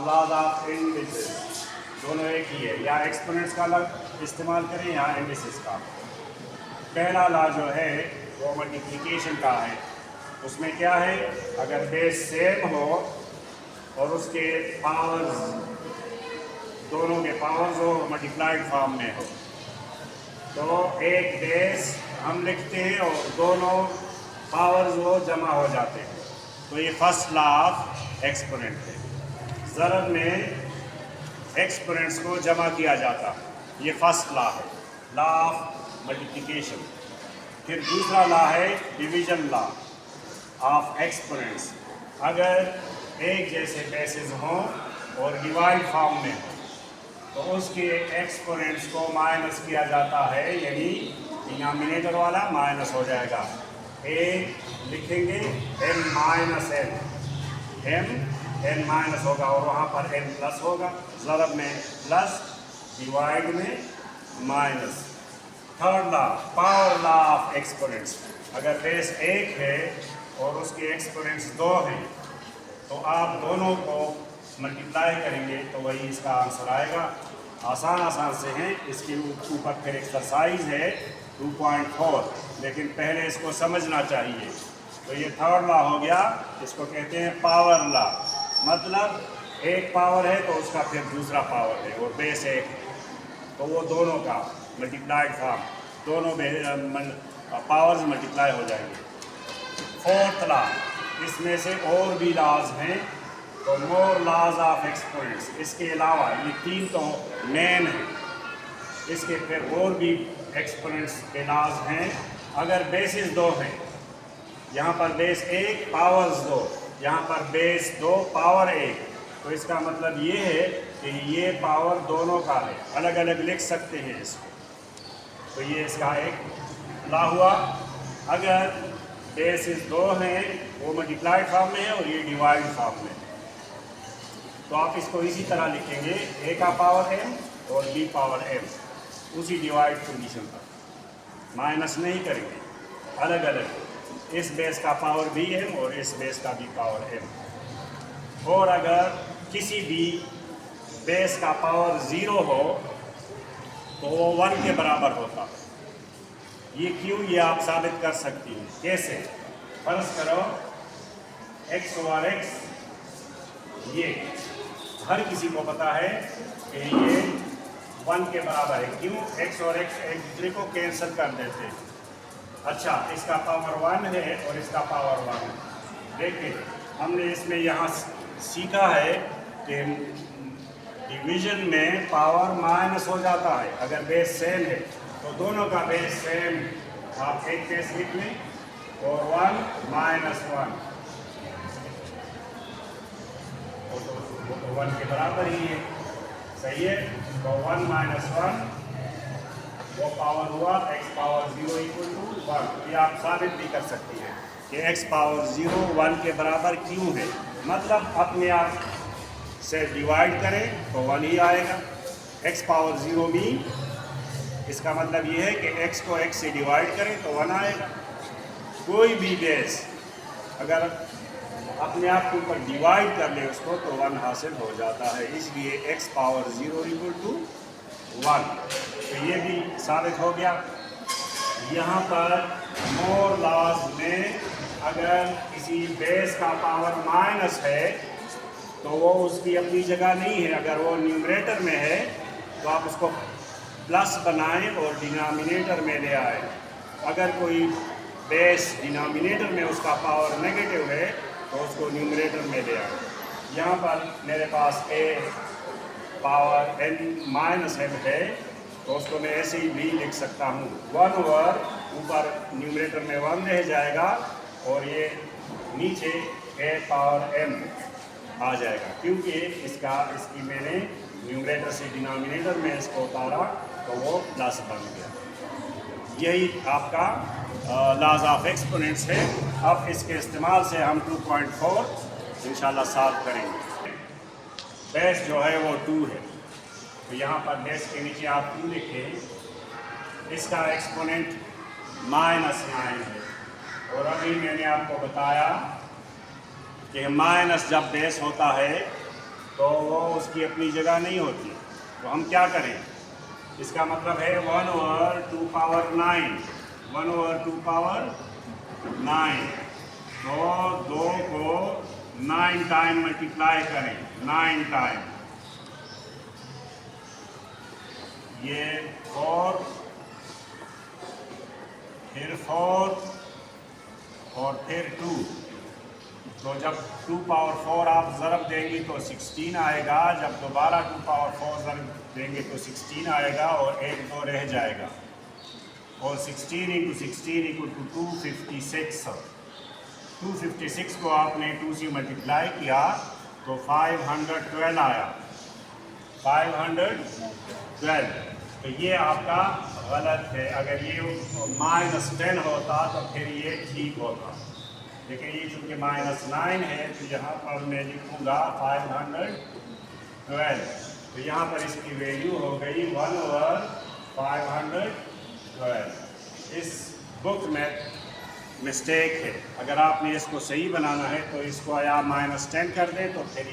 Laws of indices दोनों एक ही है, या एक्सपोनेंट्स का अलग इस्तेमाल करें या इंडिसेस का। पहला लॉ जो है वो मल्टीप्लिकेशन का है। उसमें क्या है, अगर बेस सेम हो और उसके पावर्स, दोनों के पावर्स हो मल्टीप्लाइड फॉर्म में हो, तो एक बेस हम लिखते हैं और दोनों पावर्स वो जमा हो जाते हैं। तो ये फर्स्ट लॉ ऑफ एक्सपोनेंट है। ज़रब में एक्सपोनेंट्स को जमा किया जाता, ये फर्स्ट लॉ है, लॉ ऑफ मल्टीप्लिकेशन। फिर दूसरा लॉ है डिवीजन लॉ ऑफ एक्सपोनेंट्स। अगर एक जैसे बेसिस हों और डिवाइड फॉर्म में हो तो उसके एक्सपोनेंट्स को माइनस किया जाता है, यानी डिनोमिनेटर वाला माइनस हो जाएगा। ए लिखेंगे n minus n, n minus होगा और वहाँ पर n प्लस होगा। ज़रब में प्लस, डिवाइड में minus. Third law, power law of exponents. अगर बेस एक है और उसके एक्सपोनेंट्स दो हैं तो आप दोनों को मल्टीप्लाई करेंगे तो वही इसका आंसर आएगा। आसान से हैं। इसके ऊपर फिर एक्सरसाइज है 2.4, लेकिन पहले इसको समझना चाहिए। तो ये थर्ड लॉ हो गया, इसको कहते हैं पावर लॉ। मतलब एक पावर है तो उसका फिर दूसरा पावर है, और बेस एक है तो वो दोनों का मल्टीप्लाइड फॉर्म, दोनों पावर्स मल्टीप्लाई हो जाएंगे। फोर्थ लॉ, इसमें से और भी लॉज हैं, तो मोर लॉज ऑफ एक्सपोनेंट्स। इसके अलावा ये तीन तो मेन हैं, इसके फिर और भी एक्सपोनेंट्स के लॉज हैं। अगर बेसिस दो हैं, यहाँ पर बेस एक पावर्स दो, यहाँ पर बेस दो पावर एक, तो इसका मतलब ये है कि ये पावर दोनों का है, अलग अलग लिख सकते हैं इसको। तो ये इसका एक लॉ हुआ। अगर बेसिस दो हैं, वो मल्टीप्लाइड फॉर्म में है और ये डिवाइड फॉर्म में है, तो आप इसको इसी तरह लिखेंगे, a का पावर m और b पावर m, उसी डिवाइड कंडीशन पर, माइनस नहीं करेंगे, अलग अलग। इस बेस का पावर भी m और इस बेस का भी पावर m। और अगर किसी भी बेस का पावर 0 हो तो वो 1 के बराबर होता है। ये क्यों, ये आप साबित कर सकती हैं। कैसे? फर्ज करो x ओवर x, ये हर किसी को पता है कि ये 1 के बराबर है। क्यों? x और x एक दूसरे को कैंसिल कर देते हैं। अच्छा, इसका पावर 1 है और इसका पावर 1 है। देखिए, हमने इसमें यहाँ सीखा है कि डिवीजन में पावर माइनस हो जाता है। अगर बेस सेम है तो दोनों का बेस सेम, आप एक बेस लिख लें और 1 माइनस 1, वो तो 1 के बराबर ही है, सही है। तो 1 माइनस 1 वो पावर हुआ x पावर 0 इक्वल टू 1। ये आप साबित भी कर सकती हैं कि x पावर 0 1 के बराबर क्यों है। मतलब अपने आप से डिवाइड करें तो 1 ही आएगा। x पावर 0 भी, इसका मतलब ये है कि x को x से डिवाइड करें तो 1 आएगा। कोई भी बेस अगर अपने आप के ऊपर डिवाइड कर ले उसको तो 1 हासिल हो जाता है। इसलिए x पावर 0 इक्वल टू 1। तो ये भी साबित हो गया। यहाँ पर मोर लॉज में अगर किसी बेस का पावर माइनस है तो वो उसकी अपनी जगह नहीं है। अगर वो न्यूमरेटर में है तो आप उसको प्लस बनाएं और डिनोमिनेटर में ले आए। अगर कोई बेस डिनोमिनेटर में उसका पावर नेगेटिव है तो उसको न्यूमरेटर में ले आए। यहाँ पर मेरे पास a power n minus m है तो उसको मैं ऐसे ही भी लिख सकता हूँ। 1 ओवर ऊपर न्यूमरेटर में 1 रह जाएगा और ये नीचे a पावर m आ जाएगा, क्योंकि इसकी मैंने न्यूमरेटर से डिनोमिनेटर में इसको उतारा तो वो प्लस बन गया। यही आपका लॉज ऑफ एक्सपोनेंट्स है। अब इसके इस्तेमाल से हम 2.4 इंशाल्लाह सॉल्व करेंगे। बेस जो है वो 2 है, तो यहाँ पर बेस के नीचे आप 2 लिखें। इसका एक्सपोनेंट -9 है, और अभी मैंने आपको बताया कि माइनस जब बेस होता है तो वो उसकी अपनी जगह नहीं होती। तो हम क्या करें, इसका मतलब है 1/2 पावर 9, 1/2 पावर 9। तो 2 को 9 टाइम मल्टीप्लाई करें, 9 टाइम, ये 4, फिर 4 और फिर 2। तो जब 2 पावर 4 आप ज़रब देंगे तो 16 आएगा, जब दोबारा 2 पावर 4 ज़रब देंगे तो 16 आएगा और 1 2 रह जाएगा। और 16 × 16 = 256। 256 को आपने 2 से मल्टीप्लाई किया तो 512 आया, 512। तो ये आपका गलत है। अगर ये -10 होता तो फिर ये ठीक होता, लेकिन ये चूँकि -9 है तो यहाँ पर मैं लिखूँगा 512। तो यहाँ पर इसकी वैल्यू हो गई 1/512। इस बुक में मिस्टेक है। अगर आपने इसको सही बनाना है तो इसको या -10 कर दें तो फिर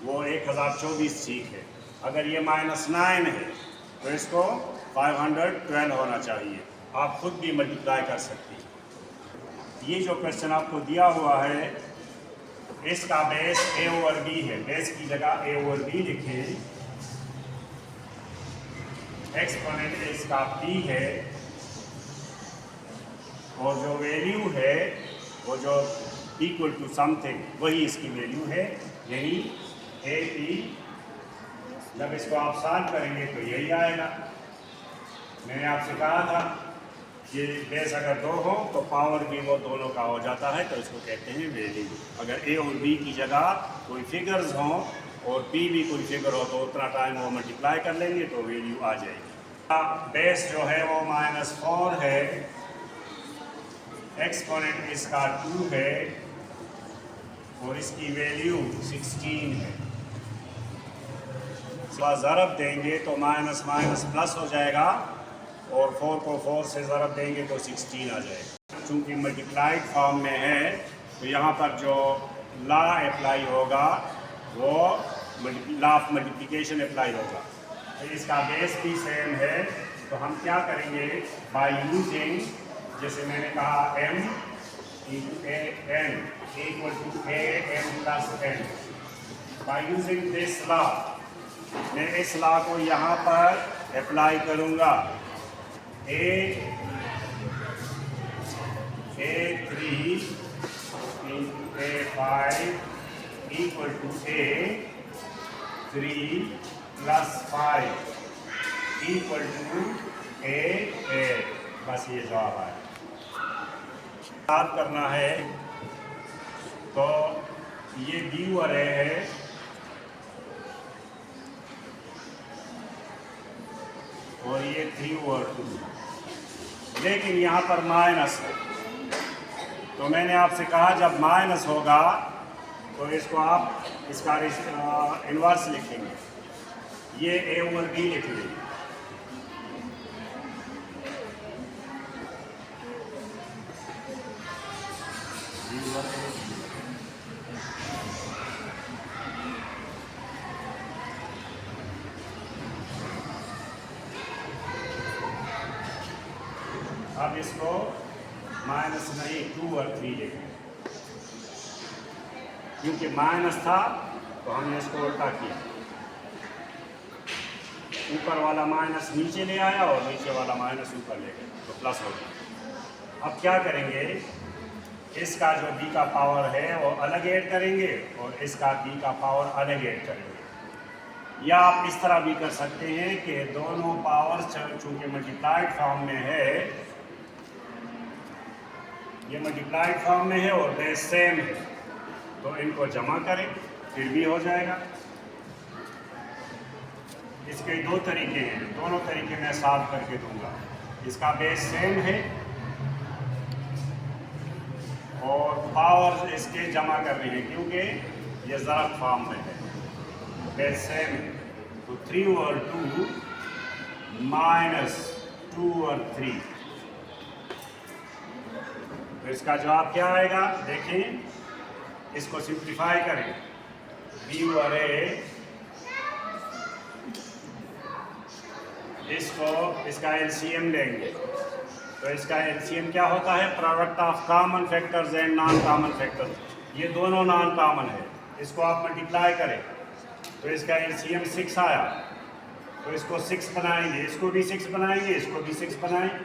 वो 1024 ठीक है। अगर ये -9 है तो इसको 512 होना चाहिए। आप खुद भी मल्टीप्लाई कर सकती हैं। ये जो क्वेश्चन आपको दिया हुआ है इसका बेस a/b है। बेस की जगह a/b लिखें। एक्सपोनेंट इसका p है और जो वैल्यू है वो जो इक्वल टू समथिंग वही इसकी वैल्यू है, यानी AP। जब इसको आप सॉल्व करेंगे तो यही आएगा। मैंने आपसे कहा था ये बेस अगर 2 हो तो पावर भी वो दोनों का हो जाता है, तो इसको कहते हैं वैल्यू। अगर a और b की जगह कोई फिगर्स हों और p भी कोई फिगर हो तो उतना टाइम वो मल्टीप्लाई कर लेंगे तो वैल्यू आ जाएगी। बेस जो है वो -4 है, एक्सपोनेंट इसका 2 है और इसकी वैल्यू 16 है। ज़रब देंगे तो माइनस माइनस प्लस हो जाएगा और 4 को 4 से ज़रब देंगे तो 16 आ जाएगा। चूँकि मल्टीप्लाइड फॉर्म में है तो यहाँ पर जो लॉ अप्लाई होगा वो लॉ ऑफ मल्टीप्लिकेशन अप्लाई होगा। तो इसका बेस भी सेम है। तो हम क्या करेंगे, बाय यूजिंग, जैसे मैंने कहा m × a n = a m + n। Bye using this law, मैं इस लॉ को यहाँ पर अप्लाई करूँगा। a3 × a5 = a3 + 5 = a8। बस ये जवाब है। बात करना है तो ये ड्यू अरे है और ये 3/2, लेकिन यहाँ पर माइनस है। तो मैंने आपसे कहा जब माइनस होगा तो इसको आप इसका इन्वर्स लिखेंगे, ये a/b लिख लेंगे। अब इसको माइनस नहीं 2 और 3 लिखें, क्योंकि माइनस था तो हमने इसको उल्टा किया। ऊपर वाला माइनस नीचे ले आया और नीचे वाला माइनस ऊपर ले गया तो प्लस हो गया। अब क्या करेंगे, इसका जो b का पावर है वो अलग ऐड करेंगे और इसका b का पावर अलग ऐड करेंगे। या आप इस तरह भी कर सकते हैं कि दोनों पावर्स चूँकि मल्टीप्लाइड फॉर्म में है, ये मल्टीप्लाइड फॉर्म में है और बेस सेम है, तो इनको जमा करें फिर भी हो जाएगा। इसके 2 तरीके हैं, दोनों तरीके मैं सॉल्व करके दूंगा। इसका बेस सेम है और पावर इसके जमा करने हैं क्योंकि ये ज़रब फॉर्म में है। बेस सेम है तो 3/2 - 2/3। तो इसका जवाब क्या आएगा, देखिए इसको सिंप्लीफाई करें। b/a इसका एलसीएम लेंगे तो इसका एलसीएम क्या होता है? Product of common factors and non common factors. ये दोनों नॉन कॉमन है, इसको आप मल्टीप्लाई करें तो इसका एलसीएम 6 आया, तो इसको 6 बनाएंगे, इसको भी 6 बनाएंगे, इसको भी 6 बनाएंगे।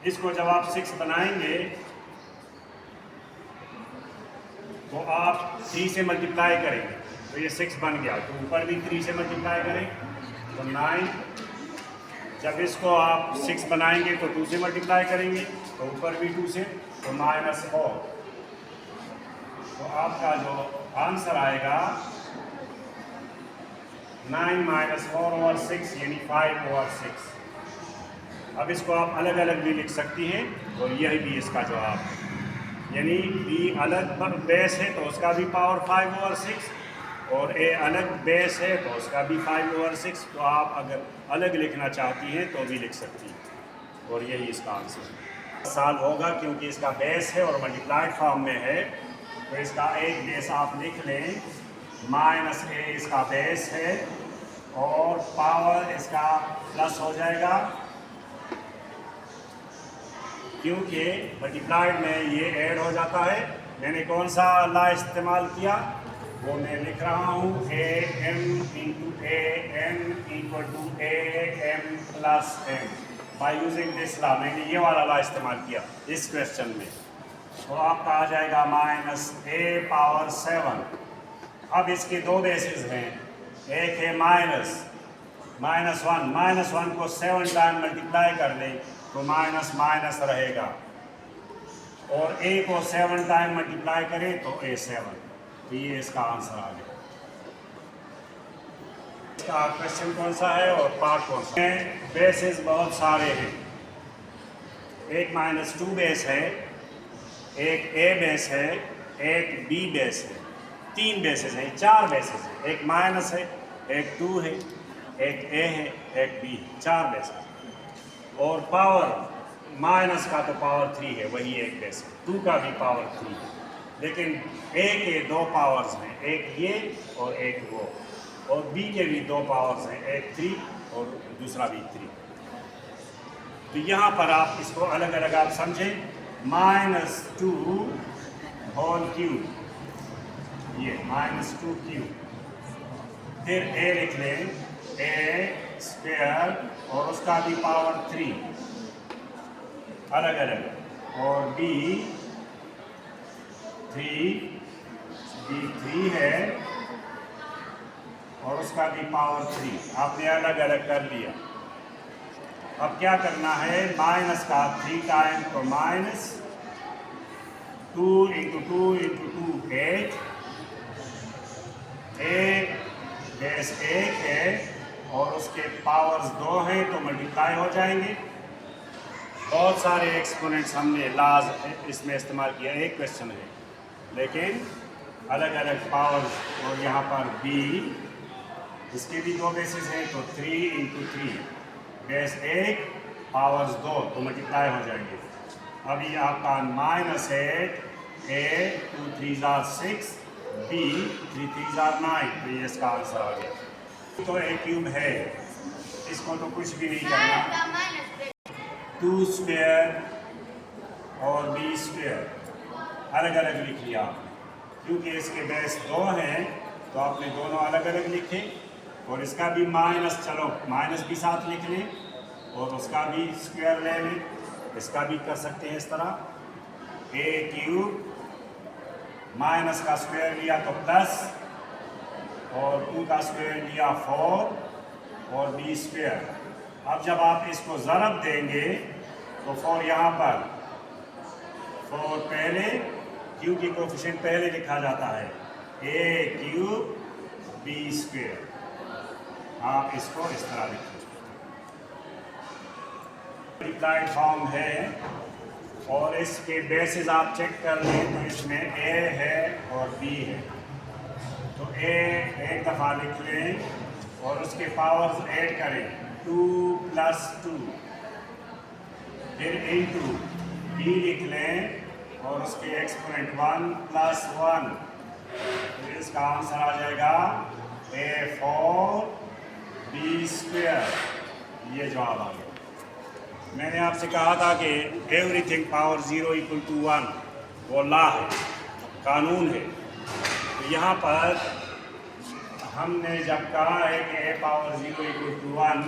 इसको जब आप 6 बनाएंगे तो आप 3 से मल्टीप्लाई करेंगे तो ये 6 बन गया, तो ऊपर भी 3 से मल्टीप्लाई करें तो 9। जब इसको आप 6 बनाएंगे तो 2 से मल्टीप्लाई करेंगे तो ऊपर भी 2 से, तो -4। तो आपका जो आंसर आएगा 9 - 4/6 यानी 5/6। अब इसको आप अलग अलग भी लिख सकती हैं और यही भी इसका जवाब है, यानी बी अलग बेस है तो उसका भी पावर 5/6 और ए अलग बेस है तो उसका भी 5/6। तो आप अगर अलग लिखना चाहती हैं तो भी लिख सकती हैं और यही इसका आंसर है। साल होगा क्योंकि इसका बेस है और मल्टीप्लाइड फॉर्म में है, तो इसका एक बेस आप लिख लें, -a इसका बेस है और पावर इसका प्लस हो जाएगा क्योंकि मल्टीप्लाइड में ये ऐड हो जाता है। मैंने कौन सा ला इस्तेमाल किया वो मैं लिख रहा हूँ, am × an = am + m। By using this law मैंने ये वाला ला इस्तेमाल किया इस क्वेश्चन में, तो आपका आ जाएगा -a⁻7। अब इसके दो बेसिस हैं, एक है -1 को 7 टाइम मल्टीप्लाई कर दें तो माइनस रहेगा और a को 7 टाइम मल्टीप्लाई करें तो a7। तो ये इसका आंसर आ गया। इसका क्वेश्चन कौन सा है और पार्ट कौन सा है? बेसिस बहुत सारे हैं, एक -2 बेस है, एक a बेस है, एक b बेस है, 3 बेसिस हैं, 4 बेसिस है, एक माइनस है, एक 2 है, एक a है, एक b, 4 बेसिस। और पावर माइनस का तो पावर 3 है, वही एक बेस है, 2 का भी पावर 3 है, लेकिन a के 2 पावर्स हैं, एक ये और एक वो, और b के भी 2 पावर्स हैं, एक 3 और दूसरा भी 3। तो यहाँ पर आप इसको अलग अलग आप समझें, -2 होल क्यूब, ये -2 फिर a लिख लें, a² और उसका भी पावर 3 अलग अलग, और b 3 है और उसका भी पावर 3 आपने अलग अलग कर लिया। अब क्या करना है, माइनस का 3 टाइम तो -2 × 2 × 2 8, एक बेस 1 है और उसके पावर्स 2 हैं तो मल्टीप्लाई हो जाएंगे। बहुत सारे एक्सपोनेंट्स हमने लाज इसमें इस्तेमाल किया, एक क्वेश्चन है लेकिन अलग अलग पावर्स, और यहाँ पर b इसके भी 2 बेसिस हैं तो 3 × 3 बेस 1 पावर्स 2 तो मल्टीप्लाई हो जाएंगे। अब ये आपका -8 a 2 3 6 b 3 3 9, तो ये इसका आंसर आ गया। तो a³ है, इसको तो कुछ भी नहीं करना, 2² और b² अलग अलग लिख लिया आपने, क्योंकि इसके बेस 2 हैं तो आपने दोनों अलग अलग लिखे, और इसका भी माइनस, चलो माइनस भी साथ लिख लें और उसका भी स्क्वायर ले लें, इसका भी कर सकते हैं इस तरह, a³ माइनस का स्क्वायर लिया तो प्लस, और 2 का स्क्वायर लिया 4 और b²। अब जब आप इसको ज़रब देंगे तो 4 यहाँ पर, 4 पहले, क्योंकि कोफिशिएंट पहले लिखा जाता है, a³ b²। आप इसको इस तरह लिखें, मल्टीप्लाइड फॉर्म है, और इसके बेसिस आप चेक कर लें तो इसमें a है और b है, तो a एक दफ़ा लिख लें और उसके पावर्स ऐड करें, 2 + 2, फिर × b लिख लें और उसके एक्सपोनेंट 1 + 1, तो इसका आंसर आ जाएगा a4 b²। ये जवाब आ गया। मैंने आपसे कहा था कि एवरीथिंग पावर 0 इक्वल टू 1 वो लॉ है, कानून है। तो यहाँ पर हमने जब कहा है कि a power 0 equal to 1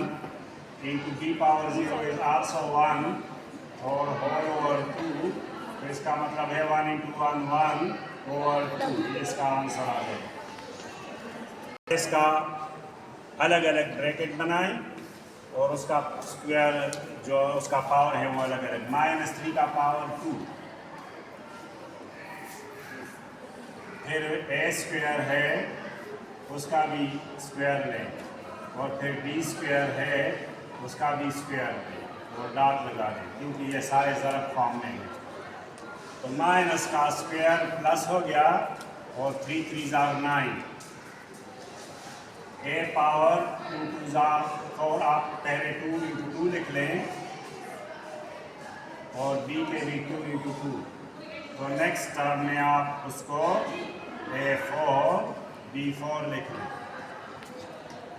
into b power 0 is also 1 और होल ओवर 2, तो इसका मतलब है 1 इंटू 1 1 ओवर 2, इसका आंसर आ गया। इसका अलग अलग ब्रैकेट बनाएं और उसका स्क्वायर जो उसका पावर है वो अलग अलग। -3 का पावर 2, फिर a स्क्वायर है उसका भी स्क्वायर लें और फिर b स्क्वायर है उसका भी स्क्वायर लें और डॉट लगा दें, क्योंकि ये सारे ज़रब फॉर्म में हैं। तो माइनस का स्क्वायर प्लस हो गया और 3 3 ज़ार 9, a पावर 2 2 ज़ार 4, आप पहले 2 इंटू 2 लिख लें और b के भी 2 इंटू 2। तो नेक्स्ट टर्म में आप उसको a4 b4 लिख लें,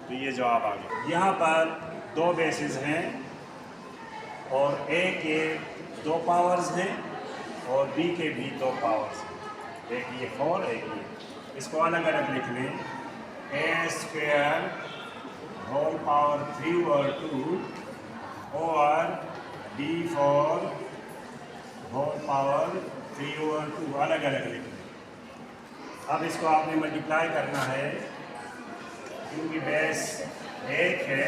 तो ये जवाब आ गया। यहाँ पर 2 बेसिस हैं और a के 2 पावर्स हैं और b के भी 2 पावर्स हैं, एक ये 4 एक ये। इसको अलग अलग लिख लें, a square whole power 3 over 2 और b4 होल पावर 3 ओवर 2 अलग अलग लिख लें। अब इसको आपने मल्टीप्लाई करना है, क्योंकि बेस 1 है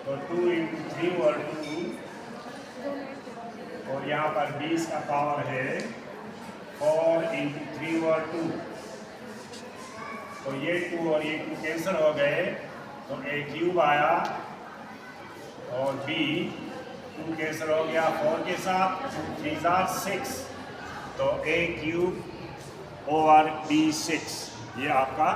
तो 2 इंटू 3 ओवर 2 और यहाँ पर 20 का पावर है 4 इंटू 3 ओवर 2, तो ये 2 और ये 2 कैंसिल हो गए, तो a क्यूब आया और b 2 कैंसिल हो गया 4 के साथ, 2 3 ज़ार 6, तो a क्यूब ओवर b6 ये आपका